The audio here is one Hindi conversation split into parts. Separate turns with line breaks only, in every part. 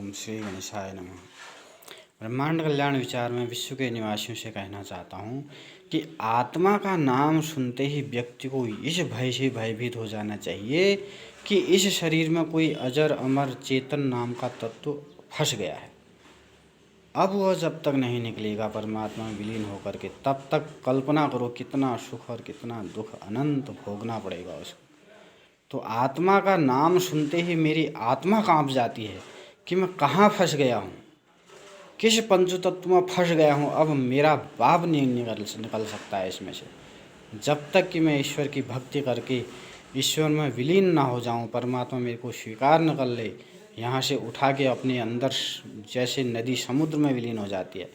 ओम श्री गणेशाय नमः। ब्रह्मांड कल्याण विचार में विश्व के निवासियों से कहना चाहता हूँ कि आत्मा का नाम सुनते ही व्यक्ति को इस भय से भयभीत हो जाना चाहिए कि इस शरीर में कोई अजर अमर चेतन नाम का तत्व फंस गया है। अब वह जब तक नहीं निकलेगा परमात्मा में विलीन होकर के, तब तक कल्पना करो कितना सुख और कितना दुख अनंत भोगना पड़ेगा उसको। तो आत्मा का नाम सुनते ही मेरी आत्मा कांप जाती है कि मैं कहाँ फंस गया हूँ, किस पंच तत्व में फंस गया हूँ। अब मेरा बाप नहीं निकल सकता है इसमें से, जब तक कि मैं ईश्वर की भक्ति करके ईश्वर में विलीन ना हो जाऊँ, परमात्मा मेरे को स्वीकार न कर ले, यहाँ से उठा के अपने अंदर जैसे नदी समुद्र में विलीन हो जाती है,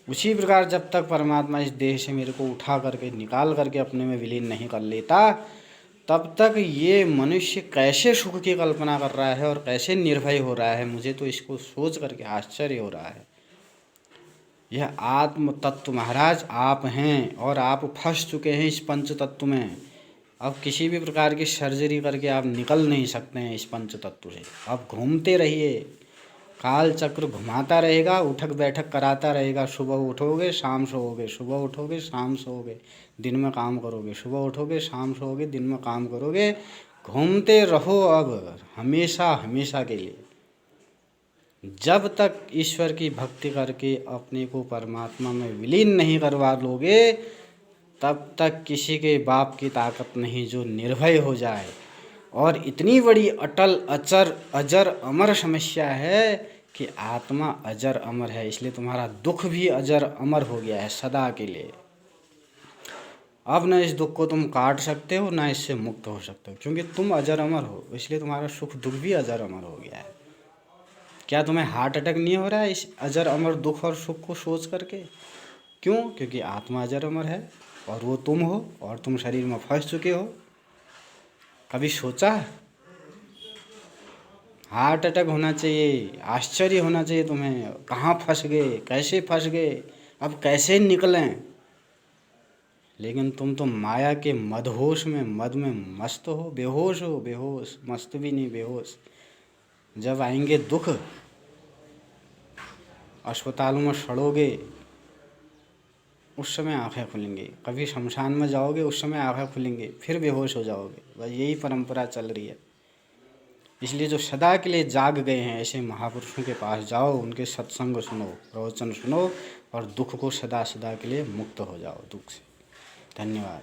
उसी प्रकार जब तक परमात्मा इस देह से मेरे को उठा करके निकाल करके अपने में विलीन नहीं कर लेता, तब तक ये मनुष्य कैसे सुख की कल्पना कर रहा है और कैसे निर्भय हो रहा है। मुझे तो इसको सोच करके आश्चर्य हो रहा है। यह आत्म तत्व महाराज आप हैं और आप फंस चुके हैं इस पंच तत्व में। अब किसी भी प्रकार की सर्जरी करके आप निकल नहीं सकते हैं इस पंच तत्व से। अब घूमते रहिए, काल चक्र घुमाता रहेगा, उठक बैठक कराता रहेगा। सुबह उठोगे शाम सोओगे, सुबह उठोगे शाम सोओगे, दिन में काम करोगे, सुबह उठोगे शाम सोओगे, दिन में काम करोगे। घूमते रहो अब हमेशा हमेशा के लिए। जब तक ईश्वर की भक्ति करके अपने को परमात्मा में विलीन नहीं करवा लोगे, तब तक किसी के बाप की ताकत नहीं जो निर्भय हो जाए। और इतनी बड़ी अटल अचर अजर अमर समस्या है कि आत्मा अजर अमर है, इसलिए तुम्हारा दुख भी अजर अमर हो गया है सदा के लिए। अब न इस दुख को तुम काट सकते हो, ना इससे मुक्त हो सकते हो, क्योंकि तुम अजर अमर हो, इसलिए तुम्हारा सुख दुख भी अजर अमर हो गया है। क्या तुम्हें हार्ट अटैक नहीं हो रहा है इस अजर अमर दुख और सुख को सोच करके? क्यों? क्योंकि आत्मा अजर अमर है और वो तुम हो, और तुम शरीर में फंस चुके हो। कभी सोचा? हार्ट अटैक होना चाहिए, आश्चर्य होना चाहिए तुम्हें, कहाँ फंस गए, कैसे फंस गए, अब कैसे निकलें। लेकिन तुम तो माया के मदहोश में, मद में मस्त हो, बेहोश हो, बेहोश, मस्त भी नहीं, बेहोश। जब आएंगे दुख, अस्पतालों में सड़ोगे, उस समय आंखें खुलेंगी। कभी शमशान में जाओगे, उस समय आंखें खुलेंगी, फिर बेहोश हो जाओगे। बस यही परंपरा चल रही है। इसलिए जो सदा के लिए जाग गए हैं, ऐसे महापुरुषों के पास जाओ, उनके सत्संग सुनो, प्रवचन सुनो, और दुख को सदा सदा के लिए मुक्त हो जाओ दुख से। धन्यवाद।